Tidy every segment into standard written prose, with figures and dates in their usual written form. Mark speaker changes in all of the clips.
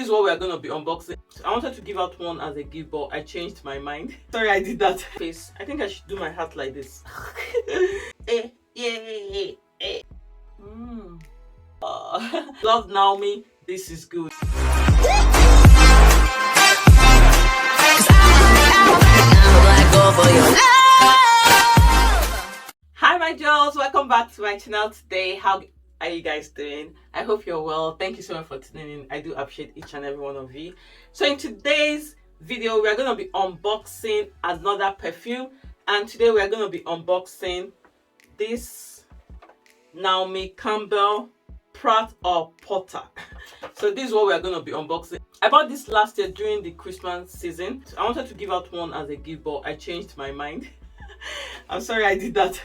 Speaker 1: is what we are going to be unboxing. I wanted to give out one as a gift, but I changed my mind. Sorry, I did that. Face. I think I should do my hat like this. Love NAOMI. This is good. Hi my girls, welcome back to my channel today. How are you guys doing? I hope you're well. Thank you so much for tuning in. I do appreciate each and every one of you. So in today's video, we are going to be unboxing another perfume, and today we are going to be unboxing this NAOMI CAMPBELL PRET or PORTER. So this is what we are going to be unboxing. I bought this last year during the Christmas season. I wanted to give out one as a gift, but I changed my mind. I'm sorry I did that.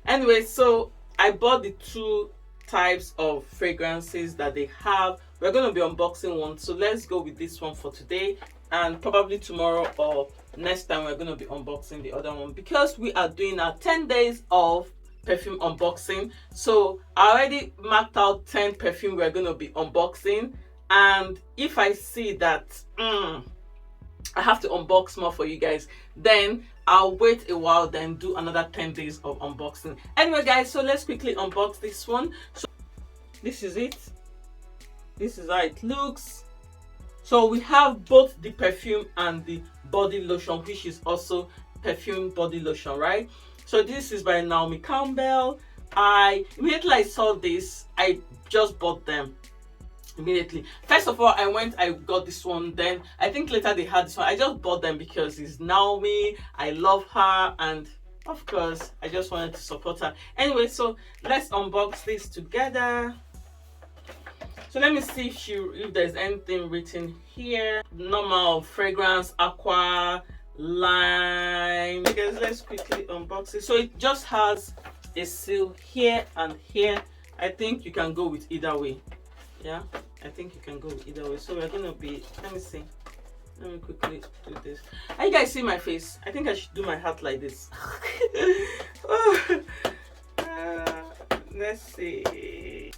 Speaker 1: Anyway, so I bought the two types of fragrances that they have. We're going to be unboxing one, so let's go with this one for today, and probably tomorrow or next time we're going to be unboxing the other one, because we are doing our 10 days of perfume unboxing. So I already marked out 10 perfume we're going to be unboxing, and if I see that I have to unbox more for you guys, then I'll wait a while, then do another 10 days of unboxing. Anyway guys, so let's quickly unbox this one. So this is it. This is how it looks. So we have both the perfume and the body lotion, which is also perfume body lotion, right? So this is by NAOMI CAMPBELL. Immediately I saw this, I just bought them immediately. First of all, I got this one, then I think later they had this one. I just bought them because it's NAOMI, I love her, and of course I just wanted to support her. Anyway, so let's unbox this together. So let me see if there's anything written here. Normal fragrance, aqua, lime. Because let's quickly unbox it. So it just has a seal here and here. I think you can go with either way. Yeah, I think you can go either way. So we're gonna be, let me see, let me quickly do this. Are you guys see my face? I think I should do my hat like this. Let's see.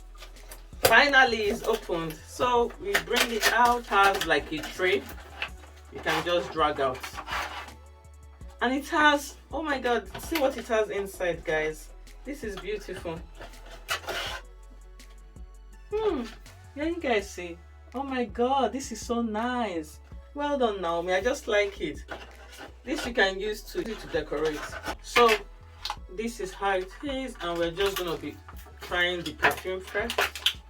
Speaker 1: Finally it's opened. So we bring it out. Has like a tray you can just drag out, and it has, oh my god, see what it has inside, guys. This is beautiful. Yeah, you guys see. Oh my god, this is so nice. Well done, NAOMI. I just like it. This you can use to decorate. So this is how it is, and we're just gonna be trying the perfume first.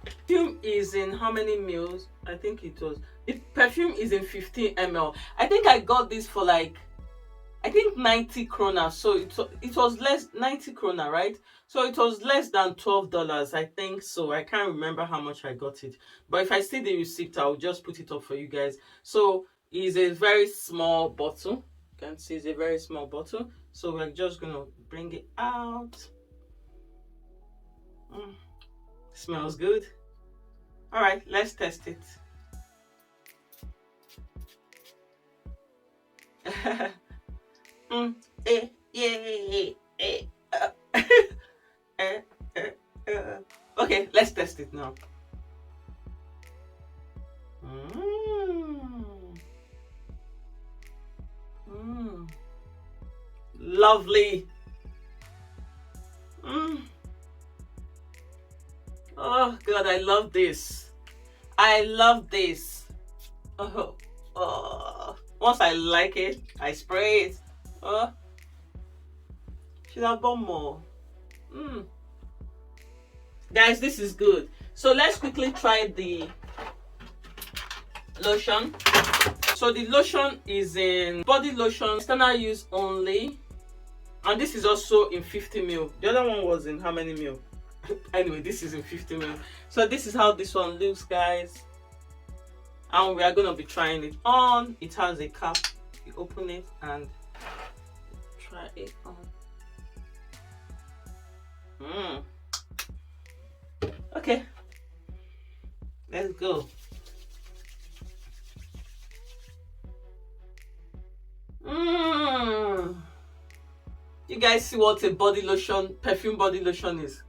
Speaker 1: Perfume is in how many mils? I think perfume is in 15 ml. I think I got this for like, I think 90 krona. So it was less, 90 krona, right? So it was less than $12, I think. So I can't remember how much I got it, but if I see the receipt, I'll just put it up for you guys. So it's a very small bottle. You can see it's a very small bottle. So we're just gonna bring it out. Smells good. All right, let's test it. Okay, let's test it now. Lovely. Oh god, I love this. I love this. Once I like it, I spray it. Should I bought more? Guys, this is good. So let's quickly try the lotion. So the lotion is in body lotion, external use only, and this is also in 50 ml. The other one was in how many ml? Anyway, this is in 50 ml. So this is how this one looks, guys, and we are going to be trying it on. It has a cap. You open it and try it on. Okay, let's go. You guys see what a body lotion, perfume body lotion is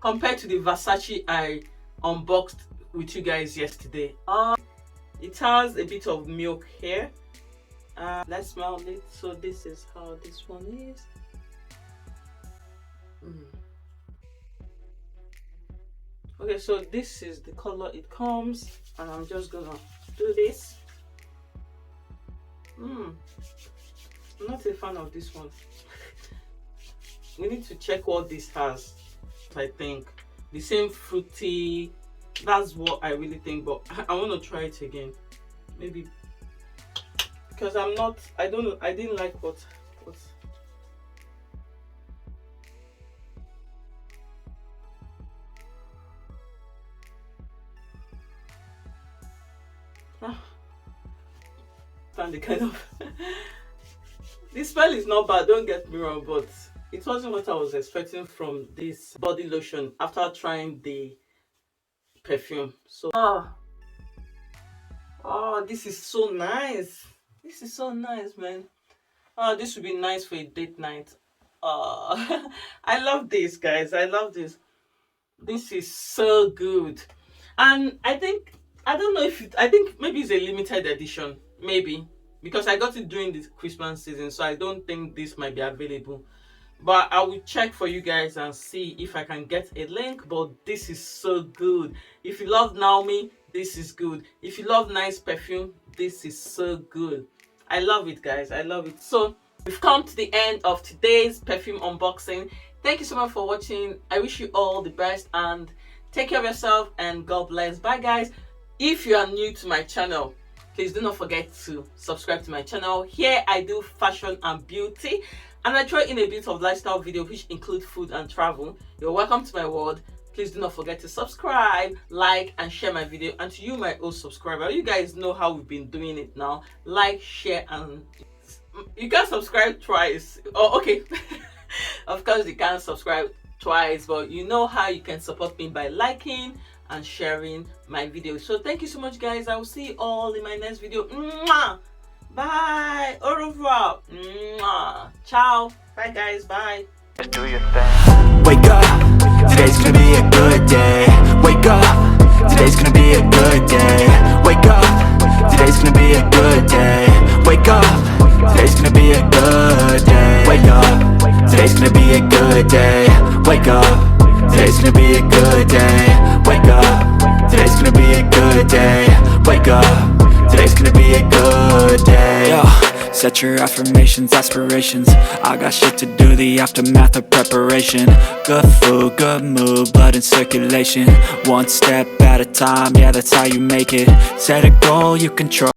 Speaker 1: compared to the Versace I unboxed with you guys yesterday. It has a bit of milk here. Let's smell it. So this is how this one is. Okay, so this is the color it comes, and I'm just gonna do this. I'm not a fan of this one. We need to check what this has. I think the same fruity, that's what I really think, but I want to try it again, maybe, because I didn't like what and the kind of the smell is not bad, don't get me wrong, but it wasn't what I was expecting from this body lotion after trying the perfume. So oh, this is so nice. This is so nice, man. Oh, this would be nice for a date night. I love this, guys. I love this. This is so good. And I think, I don't know if I think maybe it's a limited edition, maybe, because I got it during the Christmas season, so I don't think this might be available. But I will check for you guys and see if I can get a link. But this is so good. If you love NAOMI, this is good. If you love nice perfume, this is so good. I love it, guys. I love it. So we've come to the end of today's perfume unboxing. Thank you so much for watching. I wish you all the best and take care of yourself, and God bless. Bye, guys. If you are new to my channel, please do not forget to subscribe to my channel. Here I do fashion and beauty, and I throw in a bit of lifestyle video which include food and travel. You're welcome to my world. Please do not forget to subscribe, like, and share my video. And to you, my old subscriber, you guys know how we've been doing it now. Like, share, and you can subscribe twice. Oh, okay. Of course you can't subscribe twice, but you know how you can support me by liking and sharing my videos. So thank you so much, guys. I will see you all in my next video. Mwah! Bye. Au revoir. Mwah. Ciao. Bye, guys. Bye.
Speaker 2: Do your thing. Wake up, today's gonna be a good day. Wake up, today's gonna be a good day. Wake up, today's gonna be a good day. Wake up, today's gonna be a good day. Wake up, today's gonna be a good day. Wake up, today's gonna be a good day. Wake up, today's gonna be a good day. Wake up, today's gonna be a good day. Yo, set your affirmations, aspirations. I got shit to do, the aftermath of preparation. Good food, good mood, blood in circulation. One step at a time, yeah, that's how you make it. Set a goal you control.